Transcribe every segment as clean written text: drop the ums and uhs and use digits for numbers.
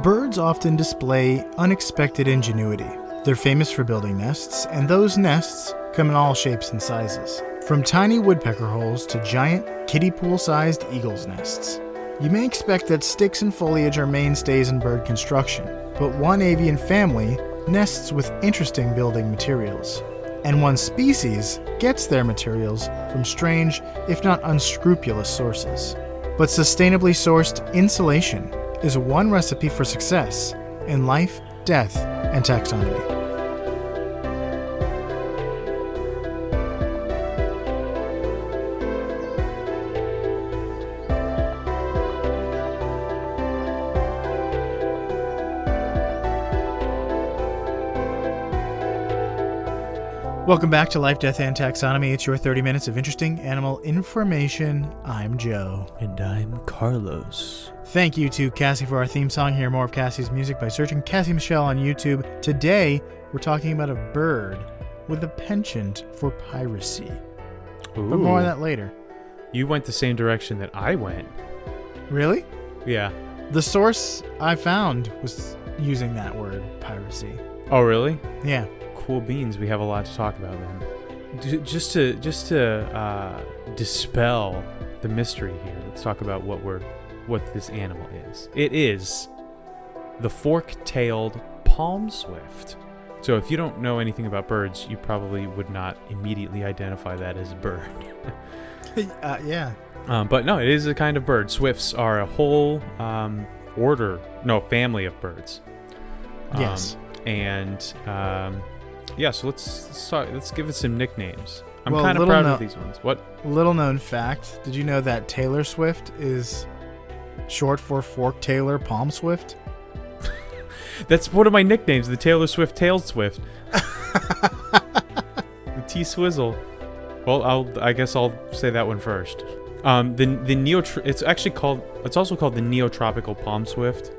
Birds often display unexpected ingenuity. They're famous for building nests, and those nests come in all shapes and sizes. From tiny woodpecker holes to giant kiddie pool-sized eagle's nests. You may expect that sticks and foliage are mainstays in bird construction, but one avian family nests with interesting building materials. And one species gets their materials from strange, if not unscrupulous sources. But sustainably sourced insulation is one recipe for success in life, death, and taxonomy. Welcome back to Life, Death, and Taxonomy. It's your 30 minutes of interesting animal information. I'm Joe. And I'm Carlos. Thank you to Cassie for our theme song. Hear more of Cassie's music by searching Cassie Michelle on YouTube. Today, we're talking about a bird with a penchant for piracy. Ooh. But more on that later. You went the same direction that I went. Really? Yeah. The source I found was using that word, piracy. Oh, really? Yeah. Cool beans. We have a lot to talk about then. Just to dispel the mystery here, let's talk about what this animal is. It is the fork-tailed palm swift. So if you don't know anything about birds, you probably would not immediately identify that as a bird. Yeah. But no, it is a kind of bird. Swifts are a whole family of birds. Yes. So let's give it some nicknames. I'm Well, kind of proud of these ones. What? Little known fact, did you know that Taylor Swift is short for fork-tailed palm swift? That's one of my nicknames, the Taylor Swift Tailed Swift. The T-Swizzle. Well, I guess I'll say that one first. It's also called the Neotropical Palm Swift,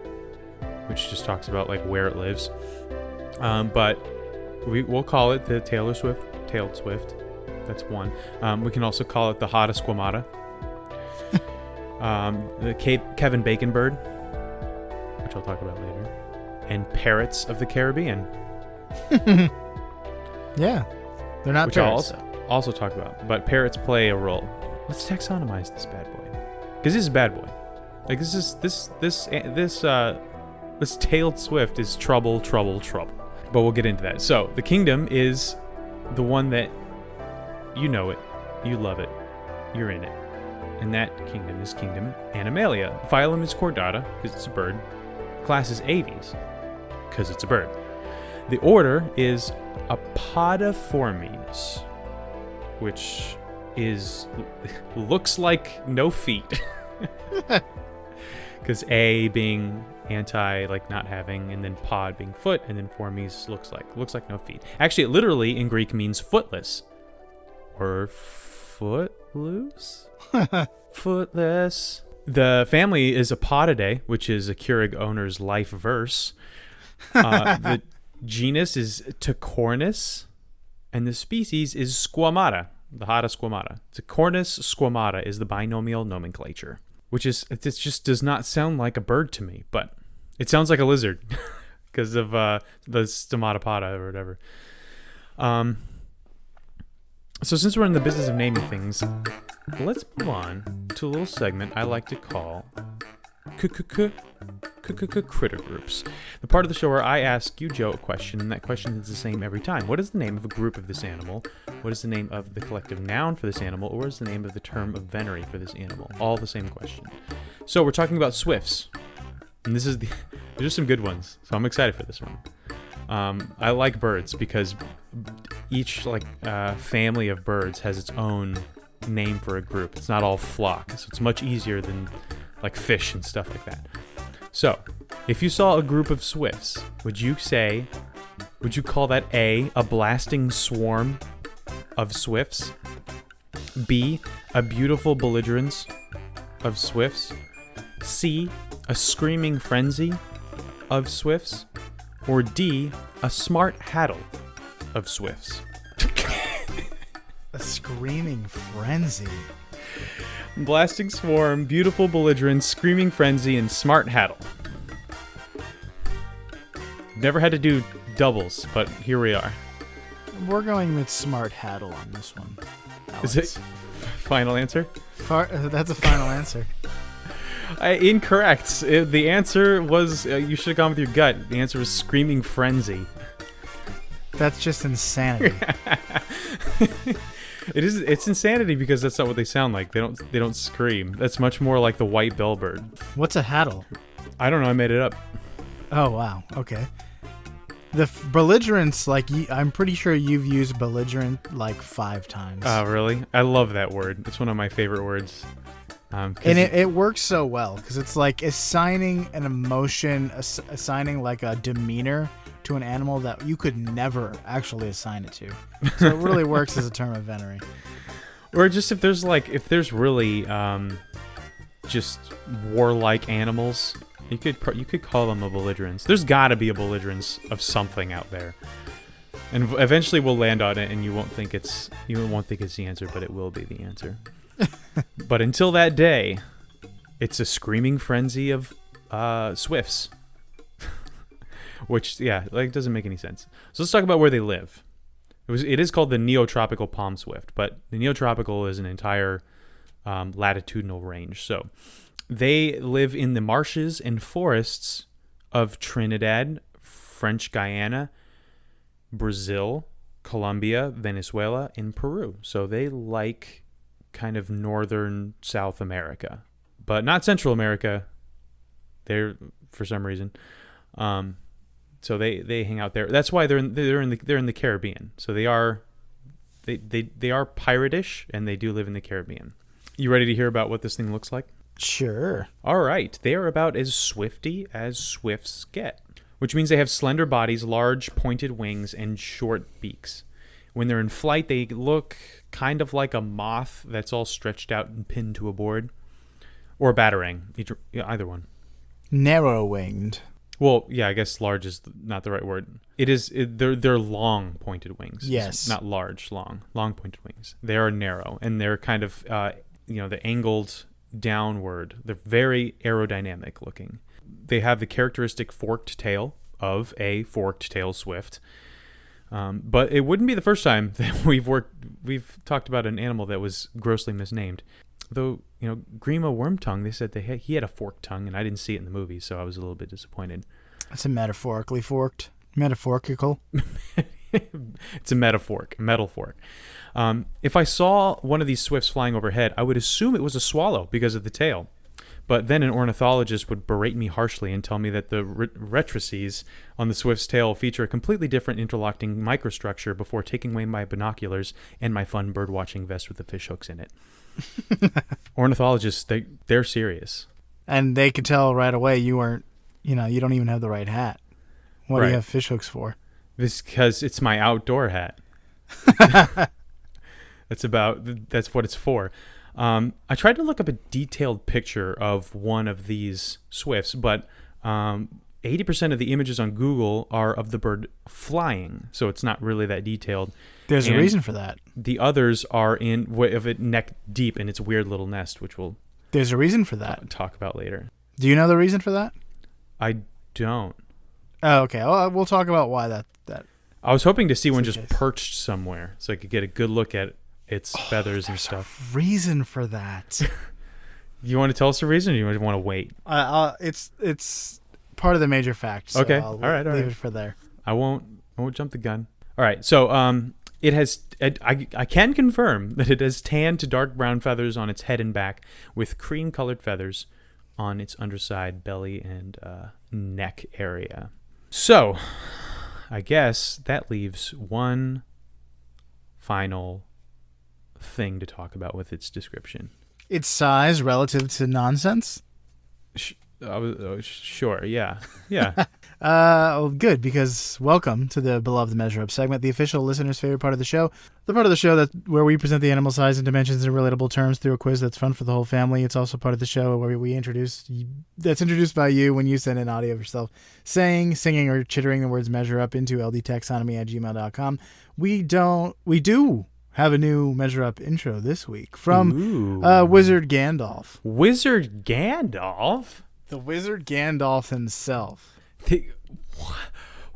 which just talks about like where it lives. But we'll call it the Taylor Swift Tailed Swift. That's one. We can also call it the Hada Squamata. The Kevin Bacon bird, which I'll talk about later, and parrots of the Caribbean. Yeah, they're not which parrots. I'll also talk about. But parrots play a role. Let's taxonomize this bad boy, because this is a bad boy. Like this tailed swift is trouble. But we'll get into that. So the kingdom is the one that you know it, you love it, you're in it. And that kingdom is Kingdom Animalia. Phylum is Chordata, because it's a bird. Class is Aves, because it's a bird. The order is Apodiformes, which looks like no feet. Because A being anti, like not having, and then pod being foot, and then formes looks like no feet. Actually, it literally in Greek means footless. Or footloose? Footless. The family is Apodidae, which is a Keurig owner's life verse. The genus is Tachornis, and the species is Squamata, the Hada Squamata. Tachornis squamata is the binomial nomenclature, which is, it just does not sound like a bird to me, but it sounds like a lizard because of the stomatopoda or whatever. So since we're in the business of naming things, let's move on to a little segment I like to call Critter Groups. The part of the show where I ask you, Joe, a question, and that question is the same every time. What is the name of a group of this animal? What is the name of the collective noun for this animal? Or what is the name of the term of venery for this animal? All the same question. So we're talking about swifts. And there's just some good ones. So I'm excited for this one. I like birds because each family of birds has its own name for a group. It's not all flock, so it's much easier than like fish and stuff like that. So, if you saw a group of swifts, would you call that A, a blasting swarm of swifts, B, a beautiful belligerence of swifts, C, a screaming frenzy of swifts, or D, a smart haddle of swifts? A screaming frenzy. Blasting swarm, beautiful belligerence, screaming frenzy, and smart haddle. Never had to do doubles, but here we are. We're going with smart haddle on this one, Alex. Is it final answer? That's a final answer. Incorrect. The answer was, you should have gone with your gut. The answer was screaming frenzy. That's just insanity. It's insanity because that's not what they sound like. They don't scream. That's much more like the white bellbird. What's a haddle? I don't know. I made it up. Oh, wow. Okay. The belligerence, I'm pretty sure you've used belligerent like 5 times. Oh, really? I love that word. It's one of my favorite words. And it works so well because it's like assigning an emotion, assigning like a demeanor to an animal that you could never actually assign it to. So it really works as a term of venery. Or just if there's really just warlike animals, you could call them a belligerence. There's got to be a belligerence of something out there, and eventually we'll land on it, and you won't think it's the answer, but it will be the answer. But until that day, it's a screaming frenzy of swifts, which doesn't make any sense. So let's talk about where they live. It is called the neotropical palm swift, but the neotropical is an entire latitudinal range. So they live in the marshes and forests of Trinidad, French Guiana, Brazil, Colombia, Venezuela, and Peru. So they like kind of northern South America, but not Central America. They're for some reason. So they hang out there. That's why they're in the Caribbean. So they are pirate-ish, and they do live in the Caribbean. You ready to hear about what this thing looks like? Sure. All right. They are about as swifty as swifts get, which means they have slender bodies, large pointed wings, and short beaks. When they're in flight, they look kind of like a moth that's all stretched out and pinned to a board, or a batarang. Either one. Narrow-winged. Well, yeah, I guess large is not the right word. They're long pointed wings. Yes. It's not large, long pointed wings. They are narrow, and they're kind of they're angled downward. They're very aerodynamic looking. They have the characteristic forked tail of a forked tail swift. But it wouldn't be the first time that we've talked about an animal that was grossly misnamed. Though, Grima Wormtongue, they said he had a forked tongue, and I didn't see it in the movie, so I was a little bit disappointed. It's a metaphorically forked. Metaphorical. It's a metal fork. If I saw one of these swifts flying overhead, I would assume it was a swallow because of the tail. But then an ornithologist would berate me harshly and tell me that the rectrices on the swift's tail feature a completely different interlocking microstructure before taking away my binoculars and my fun birdwatching vest with the fish hooks in it. Ornithologists, they're serious. And they could tell right away you weren't, you don't even have the right hat. What do you have fish hooks for? This because it's my outdoor hat. That's what it's for. I tried to look up a detailed picture of one of these swifts, but 80% of the images on Google are of the bird flying, so it's not really that detailed. There's a reason for that. The others are neck deep in its weird little nest, which we'll There's a reason for that. Talk about later. Do you know the reason for that? I don't. Oh, okay. Well, we'll talk about why that. I was hoping to see one just perched somewhere so I could get a good look at its feathers and stuff. Reason for that. You want to tell us the reason, or you want to wait? It's part of the major fact. So okay. I'll all right. Leave it for there. I won't jump the gun. All right. So it has. I can confirm that it has tan to dark brown feathers on its head and back, with cream-colored feathers on its underside, belly, and neck area. So, I guess that leaves one final thing to talk about with its description. Its size relative to nonsense? Sure, yeah. Good, because welcome to the Beloved Measure Up segment, the official listener's favorite part of the show. The part of the show where we present the animal size and dimensions in relatable terms through a quiz that's fun for the whole family. It's also part of the show where that's introduced by you when you send an audio of yourself saying, singing, or chittering the words measure up into ldtaxonomy@gmail.com. We do have a new Measure Up intro this week from Wizard Gandalf.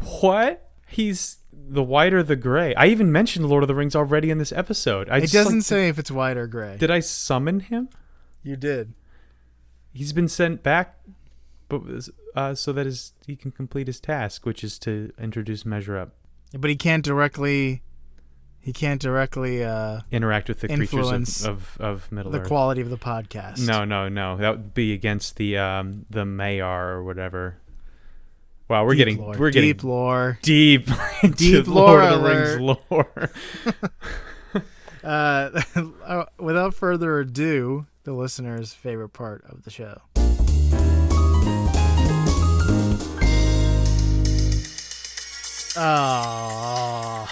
What? He's the white or the gray. I even mentioned Lord of the Rings already in this episode. It doesn't say if it's white or gray. Did I summon him? You did. He's been sent back, but so that he can complete his task, which is to introduce Measure Up. But he can't directly. Interact with the creatures of Middle Earth. The quality of the podcast. No. That would be against the Mayar or whatever. Wow, we're getting deep lore. Deep lore Lord of the Rings lore. Without further ado, the listener's favorite part of the show. Oh.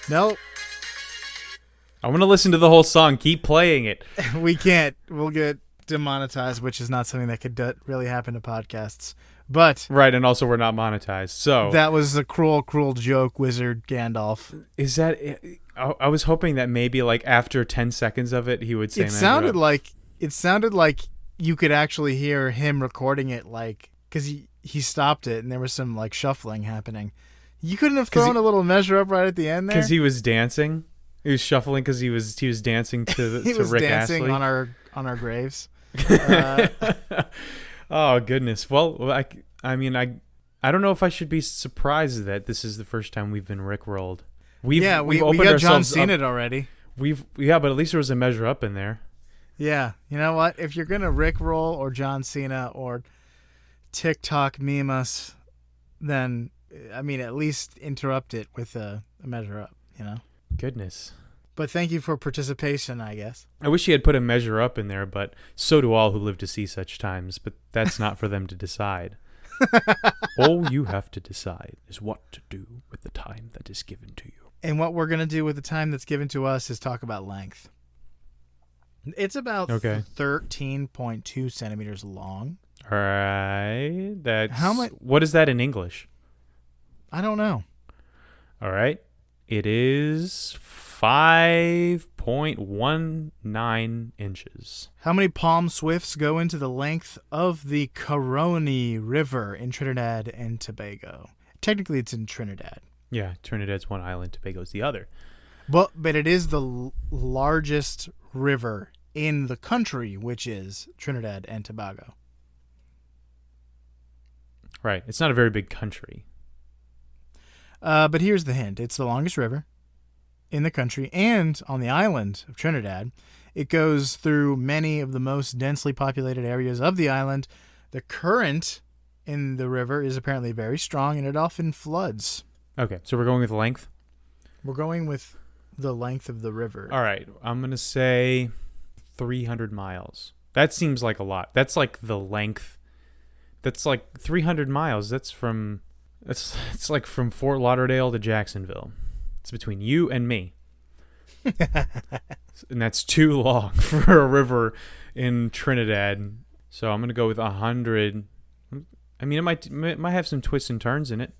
Nope. I want to listen to the whole song. Keep playing it. We can't. We'll get demonetized, which is not something that could really happen to podcasts. But right, and also we're not monetized. So that was a cruel joke, Wizard Gandalf. Is that? I was hoping that maybe like after 10 seconds of it, he would say. It sounded like you could actually hear him recording it, like because he stopped it and there was some like shuffling happening. You couldn't have thrown a little Measure Up right at the end there? Because he was dancing. He was shuffling because he was dancing to he was Rick dancing Astley. on our graves. Oh goodness. Well, I mean I don't know if I should be surprised that this is the first time we've been rickrolled. We got John Cena already. But at least there was a Measure Up in there. Yeah. You know what? If you're gonna rickroll or John Cena or TikTok meme us, then I mean, at least interrupt it with a Measure Up, you know? Goodness. But thank you for participation, I guess. I wish he had put a Measure Up in there, but so do all who live to see such times. But that's not for them to decide. All you have to decide is what to do with the time that is given to you. And what we're going to do with the time that's given to us is talk about length. It's about 13.2 centimeters long. All right. How much? What is that in English? I don't know. All right. It is 5.19 inches. How many palm swifts go into the length of the Caroni River in Trinidad and Tobago? Technically, it's in Trinidad. Yeah, Trinidad's one island, Tobago's the other. But it is the largest river in the country, which is Trinidad and Tobago. Right. It's not a very big country. But here's the hint. It's the longest river in the country and on the island of Trinidad. It goes through many of the most densely populated areas of the island. The current in the river is apparently very strong, and it often floods. Okay, so we're going with length? We're going with the length of the river. All right, I'm going to say 300 miles. That seems like a lot. That's like the length. That's like 300 miles. It's like from Fort Lauderdale to Jacksonville. It's between you and me. And that's too long for a river in Trinidad. So I'm going to go with 100. I mean, it might have some twists and turns in it.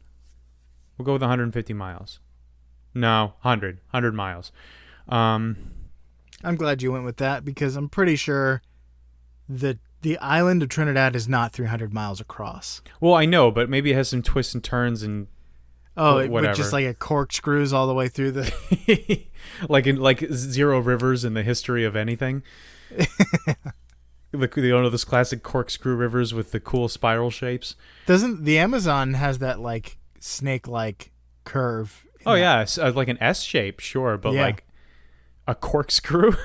We'll go with 150 miles. No, 100 miles. I'm glad you went with that because I'm pretty sure that the island of Trinidad is not 300 miles across. Well, I know, but maybe it has some twists and turns and whatever. Just like a corkscrews all the way through the like zero rivers in the history of anything. Those classic corkscrew rivers with the cool spiral shapes. Doesn't the Amazon has that like snake-like curve? Yeah, like an S shape, sure, but like a corkscrew.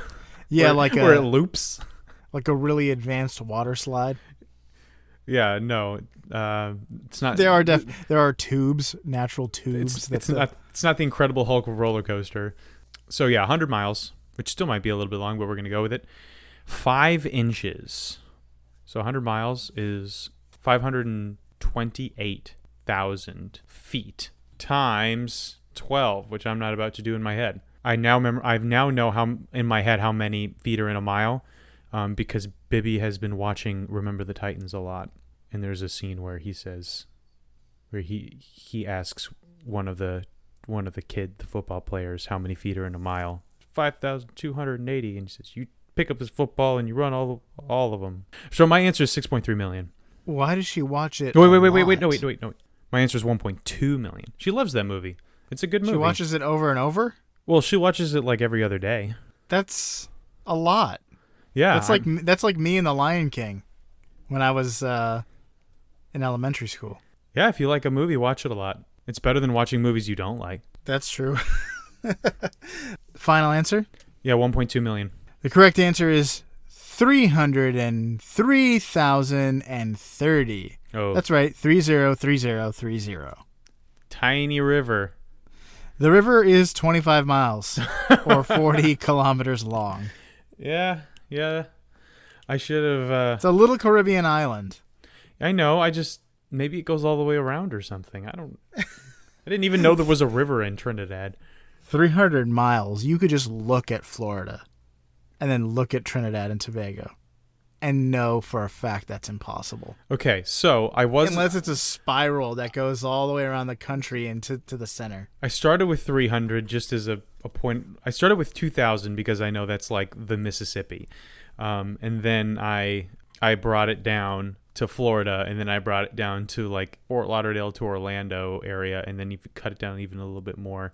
Yeah, where it loops. Like a really advanced water slide. Yeah, no, it's not. There are tubes, natural tubes. It's not the Incredible Hulk roller coaster. So yeah, 100 miles, which still might be a little bit long, but we're gonna go with it. 5 inches. So 100 miles is 528,000 feet times 12, which I'm not about to do in my head. I now know how in my head how many feet are in a mile. Because Bibby has been watching Remember the Titans a lot, and there's a scene where he asks one of the football players how many feet are in a mile. 5,280, and he says, "You pick up his football and you run all of them. So my answer is 6.3 million. Why does she watch it? Wait. a No. My answer is 1.2 million. She loves that movie. It's a good movie. She watches it over and over? Well, she watches it like every other day. That's a lot. Yeah. That's like me and The Lion King when I was in elementary school. Yeah, if you like a movie, watch it a lot. It's better than watching movies you don't like. That's true. Final answer? Yeah, 1.2 million. The correct answer is 303,030. Oh. That's right, 303030. Tiny river. The river is 25 miles or 40 kilometers long. Yeah. I should have... It's a little Caribbean island. I know, maybe it goes all the way around or something. I didn't even know there was a river in Trinidad. 300 miles. You could just look at Florida and then look at Trinidad and Tobago and know for a fact that's impossible. Okay, so unless it's a spiral that goes all the way around the country and to the center. I started with 300 just as a point. I started with 2,000 because I know that's like the Mississippi. And then I brought it down to Florida, and then I brought it down to like Fort Lauderdale to Orlando area, and then you cut it down even a little bit more.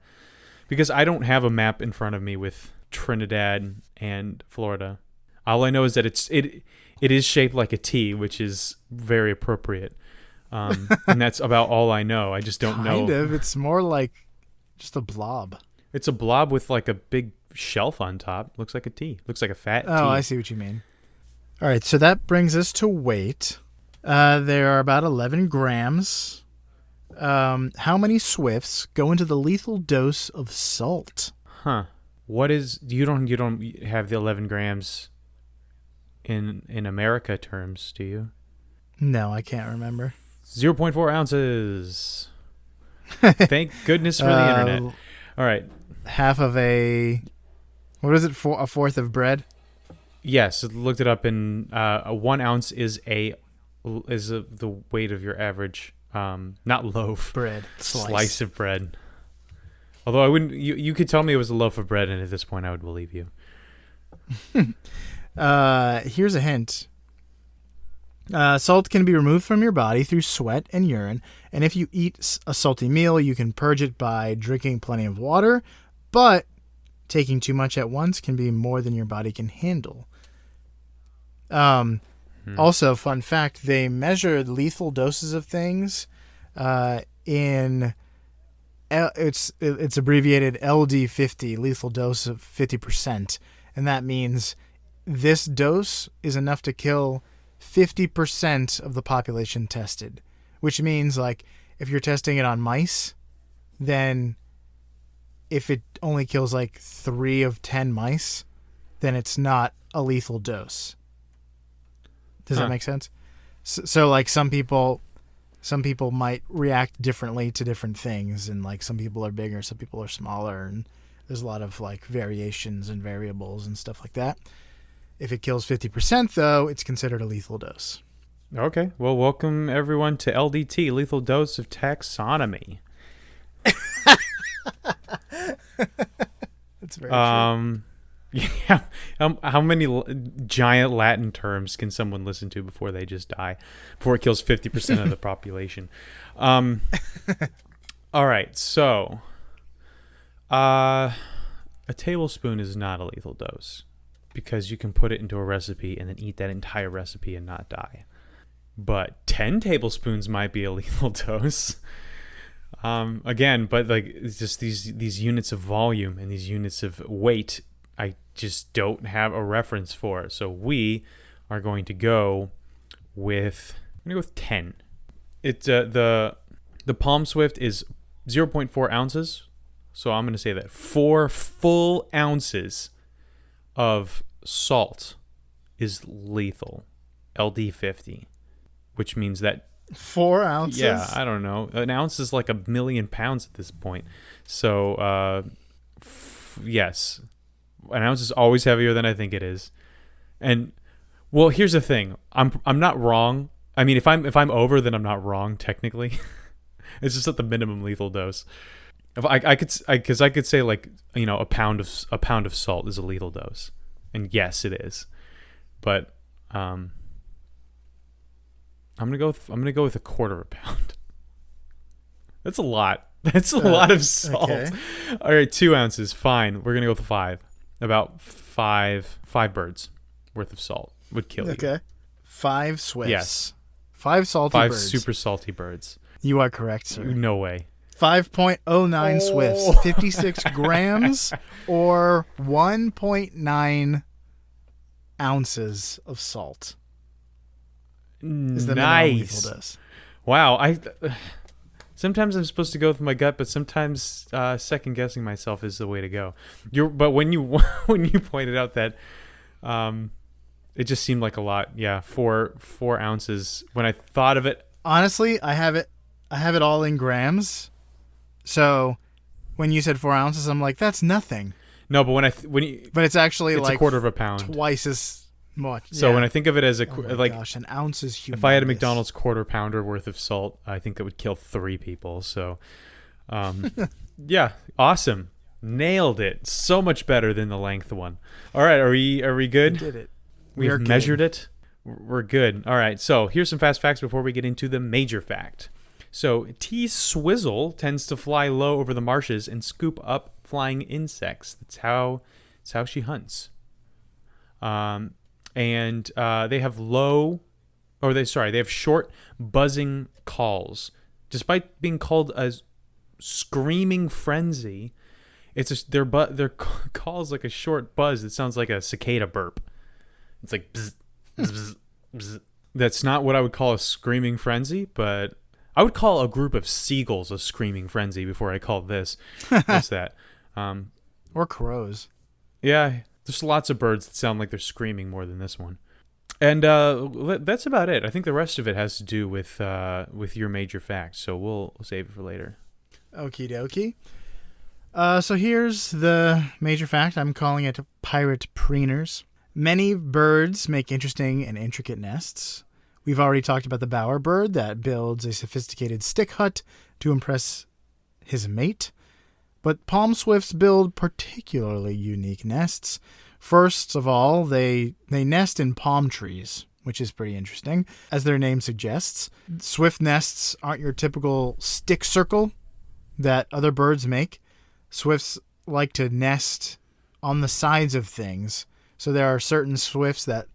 Because I don't have a map in front of me with Trinidad and Florida. All I know is that it is shaped like a T, which is very appropriate. And that's about all I know. I just don't know. Kind of. It's more like just a blob. It's a blob with like a big shelf on top. Looks like a T. Looks like a fat T. Oh, I see what you mean. All right, so that brings us to weight. There are about 11 grams. How many swifts go into the lethal dose of salt? Huh. What is... You don't have the 11 grams in America terms, do you? No, I can't remember. 0.4 ounces. Thank goodness for the internet. All right. Half of a... What is it? A fourth of bread? Yes, looked it up, and 1 ounce is the weight of your average, not loaf, bread slice of bread. Although I wouldn't, you could tell me it was a loaf of bread, and at this point I would believe you. Here's a hint. Salt can be removed from your body through sweat and urine, and if you eat a salty meal, you can purge it by drinking plenty of water, but taking too much at once can be more than your body can handle. Also, fun fact, they measured lethal doses of things in it's abbreviated LD50, lethal dose of 50%, and that means this dose is enough to kill 50% of the population tested, which means like if you're testing it on mice, then if it only kills like 3 of 10 mice, then it's not a lethal dose. Does that make sense? So like some people might react differently to different things, and like some people are bigger, some people are smaller, and there's a lot of like variations and variables and stuff like that. If it kills 50% though, it's considered a lethal dose. Okay. Well, welcome everyone to LDT, Lethal Dose of Taxonomy. That's very true. Yeah. How many giant Latin terms can someone listen to before they just die? Before it kills 50% of the population. All right. So, a tablespoon is not a lethal dose because you can put it into a recipe and then eat that entire recipe and not die. But 10 tablespoons might be a lethal dose. Again, but like it's just these units of volume and these units of weight, I just don't have a reference for. So we are going to go with 10. It's the Palm Swift is 0.4 ounces. So I'm going to say that 4 full ounces of salt is lethal, LD50, which means that 4 ounces? Yeah, I don't know. An ounce is like 1,000,000 pounds at this point. So, yes. An ounce is always heavier than I think it is. And, well, here's the thing. I'm not wrong. I mean, if I'm over, then I'm not wrong, technically. It's just at the minimum lethal dose. If I could say like, you know, a pound of salt is a lethal dose. And yes, it is. But I'm gonna go with a quarter of a pound. That's a lot. That's a lot of salt. Okay. All right, 2 ounces. Fine. We're gonna go with 5. About five birds worth of salt would kill you. Okay. 5 swifts. Yes. 5 salty 5 birds. super salty birds. You are correct, sir. No way. 5.09 swifts, 56 grams, or 1.9 ounces of salt. Is the minimum lethal dose. Wow. Sometimes I'm supposed to go with my gut, but sometimes second guessing myself is the way to go. But when you pointed out that it just seemed like a lot. Yeah, 4 ounces. When I thought of it, honestly, I have it all in grams. So when you said 4 ounces, I'm like, that's nothing. No, but but it's actually it's like a quarter of a pound, twice as much. So when I think of it as gosh, an ounce is humongous. If I had a McDonald's quarter pounder worth of salt, I think that would kill 3 people. So, yeah, awesome, nailed it. So much better than the length one. All right, are we good? We did it. We've measured it. We're good. All right. So here's some fast facts before we get into the major fact. So T. Swizzle tends to fly low over the marshes and scoop up flying insects. That's how she hunts. And they have they have short buzzing calls. Despite being called a screaming frenzy, their calls like a short buzz that sounds like a cicada burp. It's like bzz, bzz, bzz, bzz. That's not what I would call a screaming frenzy, but I would call a group of seagulls a screaming frenzy before I called this. What's that? Or crows. Yeah, there's lots of birds that sound like they're screaming more than this one. And that's about it. I think the rest of it has to do with your major facts, so we'll save it for later. Okie dokie. So here's the major fact. I'm calling it pirate preeners. Many birds make interesting and intricate nests. We've already talked about the bowerbird that builds a sophisticated stick hut to impress his mate. But palm swifts build particularly unique nests. First of all, they nest in palm trees, which is pretty interesting. As their name suggests, swift nests aren't your typical stick circle that other birds make. Swifts like to nest on the sides of things. So there are certain swifts that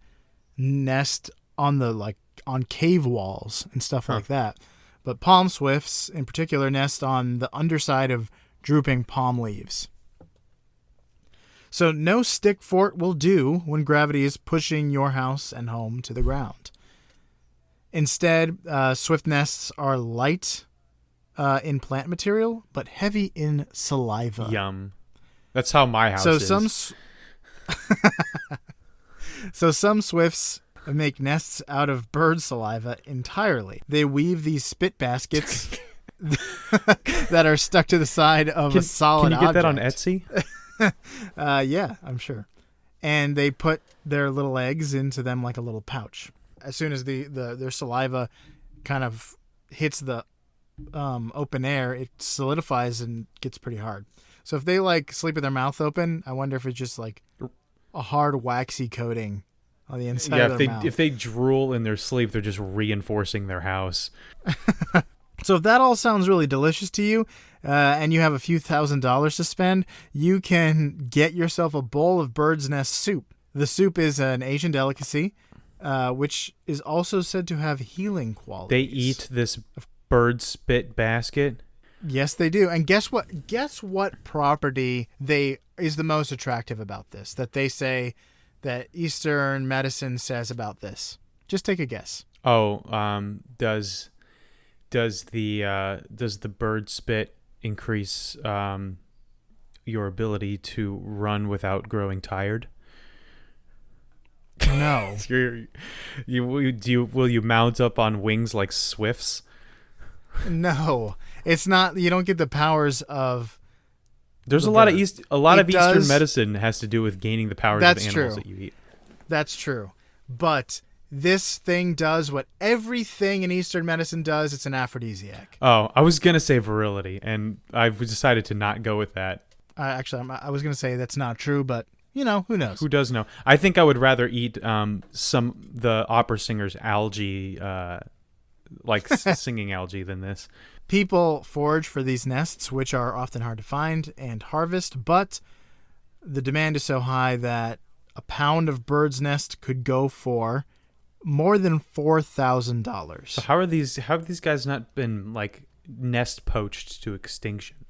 nest on cave walls and stuff like that. But palm swifts in particular nest on the underside of drooping palm leaves. So no stick fort will do when gravity is pushing your house and home to the ground. Instead, swift nests are light in plant material, but heavy in saliva. Yum. That's how my house is. So some swifts make nests out of bird saliva entirely. They weave these spit baskets that are stuck to the side of a solid object. Can you get that on Etsy? Yeah, I'm sure. And they put their little eggs into them like a little pouch. As soon as their saliva kind of hits the open air, it solidifies and gets pretty hard. So if they sleep with their mouth open, I wonder if it's just like a hard waxy coating on the inside of their mouth. If they drool in their sleep, they're just reinforcing their house. So if that all sounds really delicious to you, and you have a few $1,000s to spend, you can get yourself a bowl of bird's nest soup. The soup is an Asian delicacy, which is also said to have healing qualities. They eat this bird spit basket? Yes, they do. And guess what? Guess what property is the most attractive about this, that they say that Eastern medicine says about this? Just take a guess. Oh, does the bird spit increase your ability to run without growing tired? No. Will you mount up on wings like swifts? No, it's not. You don't get the powers of. There's a lot of Eastern medicine has to do with gaining the powers of animals that you eat. That's true, but this thing does what everything in Eastern medicine does. It's an aphrodisiac. Oh, I was gonna say virility, and I've decided to not go with that. Actually, I was gonna say that's not true, but who knows? Who does know? I think I would rather eat the opera singer's algae, singing algae, than this. People forage for these nests, which are often hard to find and harvest, but the demand is so high that a pound of bird's nest could go for more than $4,000. So how have these guys not been nest poached to extinction?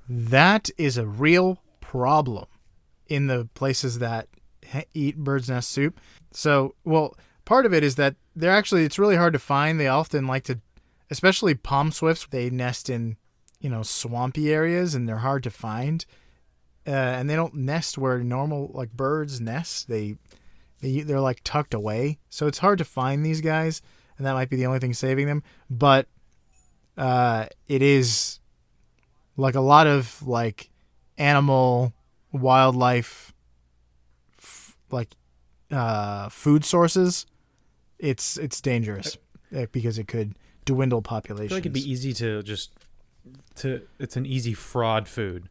That is a real problem in the places that eat bird's nest soup. So, part of it is that it's really hard to find. They often like to, especially palm swifts, they nest in, swampy areas, and they're hard to find. And they don't nest where normal birds nest. They're tucked away. So it's hard to find these guys, and that might be the only thing saving them. But it is a lot of animal, wildlife, food sources. It's dangerous because it could dwindle populations. I feel like it'd be easy it's an easy fraud food.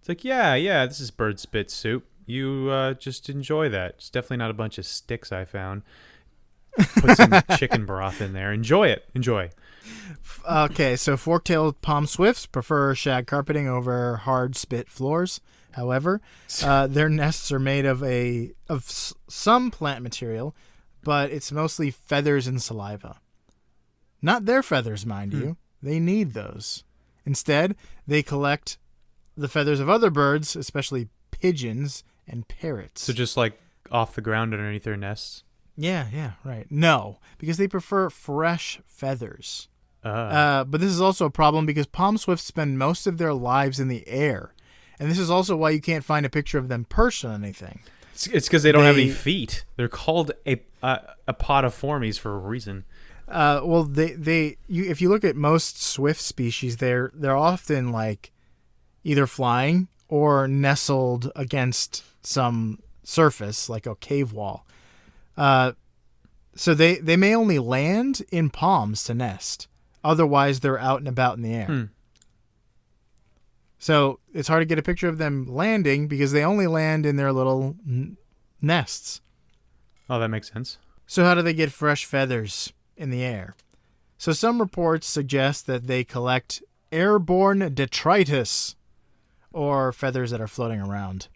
It's yeah, this is bird spit soup. You just enjoy that. It's definitely not a bunch of sticks I found. Put some chicken broth in there. Enjoy it. Enjoy. Okay, so fork-tailed palm swifts prefer shag carpeting over hard spit floors. However, their nests are made of some plant material, but it's mostly feathers and saliva. Not their feathers, mind you. They need those. Instead, they collect the feathers of other birds, especially pigeons and parrots. So just off the ground underneath their nests? Yeah, right. No, because they prefer fresh feathers. But this is also a problem because palm swifts spend most of their lives in the air. And this is also why you can't find a picture of them perched on anything. It's because they don't have any feet. They're called apodiformes for a reason. If you look at most swift species, they're often either flying or nestled against some surface, like a cave wall. So they may only land in palms to nest. Otherwise, they're out and about in the air. So it's hard to get a picture of them landing because they only land in their little nests. Oh, that makes sense. So how do they get fresh feathers in the air? So some reports suggest that they collect airborne detritus, or feathers that are floating around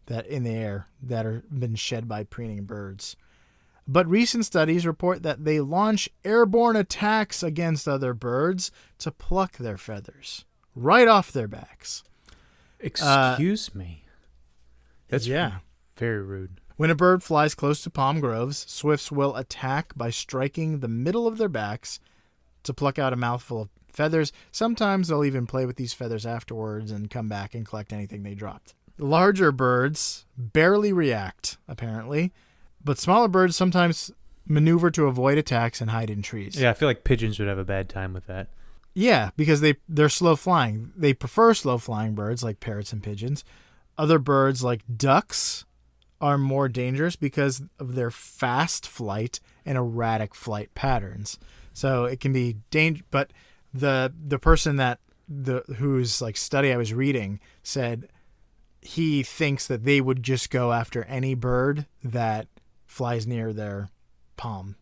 that in the air that are been shed by preening birds. But recent studies report that they launch airborne attacks against other birds to pluck their feathers right off their backs. Excuse me. That's very rude. When a bird flies close to palm groves, swifts will attack by striking the middle of their backs to pluck out a mouthful of feathers. Sometimes they'll even play with these feathers afterwards and come back and collect anything they dropped. Larger birds barely react, apparently, but smaller birds sometimes maneuver to avoid attacks and hide in trees. Yeah, I feel like pigeons would have a bad time with that. Yeah, because they're slow flying. They prefer slow flying birds like parrots and pigeons. Other birds like ducks are more dangerous because of their fast flight and erratic flight patterns. So it can be dangerous, but the person whose study I was reading said he thinks that they would just go after any bird that flies near their palm.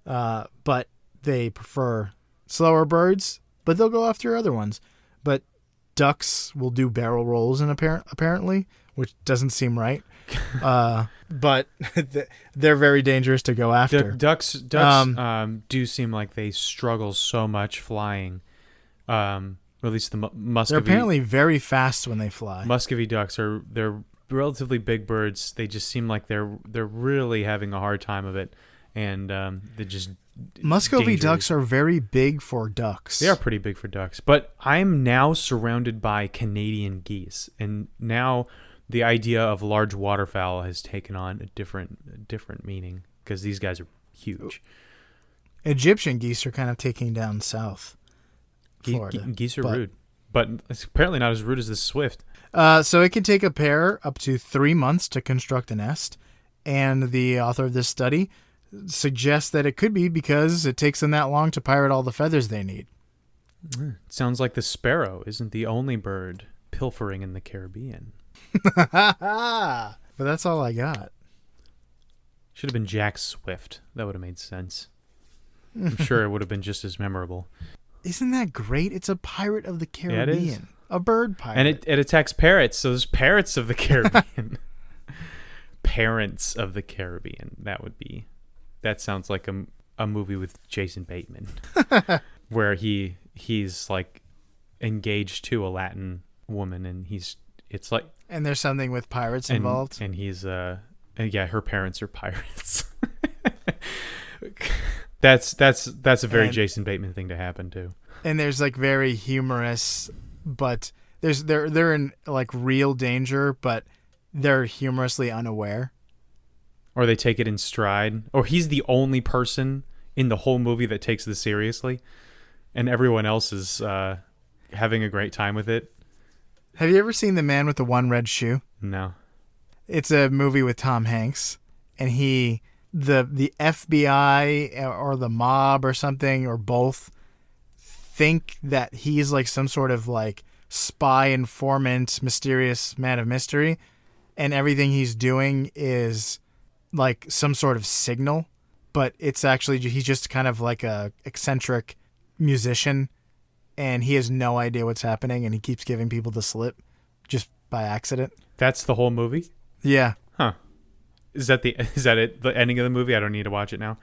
But they prefer slower birds, but they'll go after other ones. But ducks will do barrel rolls apparently, which doesn't seem right. But they're very dangerous to go after. Ducks do seem like they struggle so much flying. Or at least the Muscovy. They're apparently very fast when they fly. Muscovy ducks they're relatively big birds. They just seem like they're really having a hard time of it, and they're just Muscovy ducks are very big for ducks. They are pretty big for ducks, but I'm now surrounded by Canadian geese, and now the idea of large waterfowl has taken on a different meaning because these guys are huge. Egyptian geese are kind of taking down south. Geese are rude, but it's apparently not as rude as the swift. So it can take a pair up to 3 months to construct a nest, and the author of this study suggests that it could be because it takes them that long to pirate all the feathers they need. Sounds like the sparrow isn't the only bird pilfering in the Caribbean. But that's all I got. Should have been Jack Swift. That would have made sense. I'm sure it would have been just as memorable. Isn't that great? It's a pirate of the Caribbean. Yeah, it is. A bird pirate. And it attacks parrots, so there's parrots of the Caribbean. Parents of the Caribbean. That sounds like a movie with Jason Bateman. Where he's like engaged to a Latin woman, and it's like... And there's something with pirates involved. And he's her parents are pirates. That's a very Jason Bateman thing to happen too. And there's like very humorous, but they're in like real danger, but they're humorously unaware. Or they take it in stride. Or he's the only person in the whole movie that takes this seriously, and everyone else is having a great time with it. Have you ever seen The Man with the One Red Shoe? No. It's a movie with Tom Hanks, and the FBI or the mob or something or both think that he's like some sort of like spy informant, mysterious man of mystery, and everything he's doing is like some sort of signal, but it's actually he's just kind of like a eccentric musician, and he has no idea what's happening, and he keeps giving people the slip just by accident. That's the whole movie? Yeah. Huh. Is that it? The ending of the movie? I don't need to watch it now.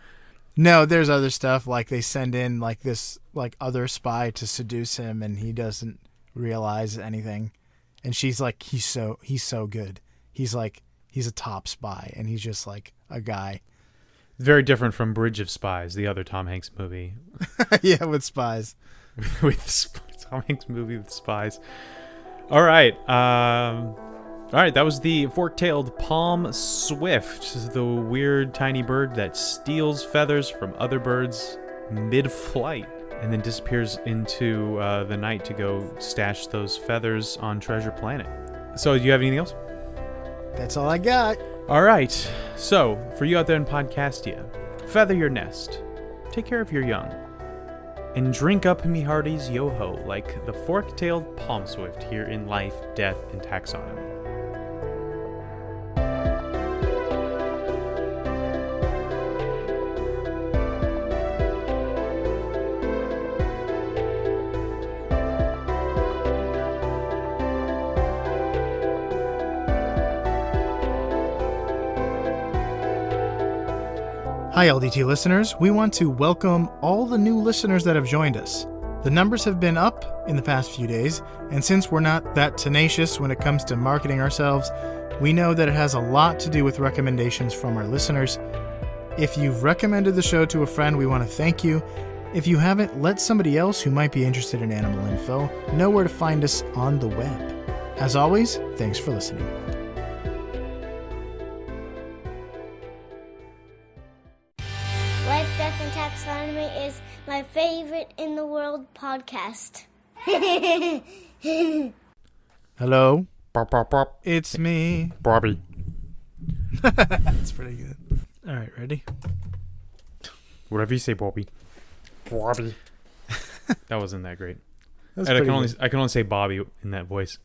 No, there's other stuff, like they send in like this like other spy to seduce him, and he doesn't realize anything, and she's like, he's so good. He's a top spy, and he's just like a guy. Very different from Bridge of Spies, the other Tom Hanks movie. Yeah, with spies. with Tom Hanks movie with spies. All right. That was the fork-tailed palm swift, the weird tiny bird that steals feathers from other birds mid-flight and then disappears into the night to go stash those feathers on Treasure Planet. So, do you have anything else? That's all I got. All right. So, for you out there in Podcastia, feather your nest, take care of your young, and drink up me hearties yo-ho like the fork-tailed palm swift here in Life, Death, and Taxonomy. Hi, LDT listeners. We want to welcome all the new listeners that have joined us. The numbers have been up in the past few days, and since we're not that tenacious when it comes to marketing ourselves, we know that it has a lot to do with recommendations from our listeners. If you've recommended the show to a friend, we want to thank you. If you haven't, let somebody else who might be interested in animal info know where to find us on the web. As always, thanks for listening. Life, Death, and Taxonomy is my favorite in the world podcast. Hello, Bop, bop, bop. it's me. Bobby. That's pretty good. All right, ready? Whatever you say, Bobby. Bobby. That wasn't that great. That was And pretty good. I can only say Bobby in that voice.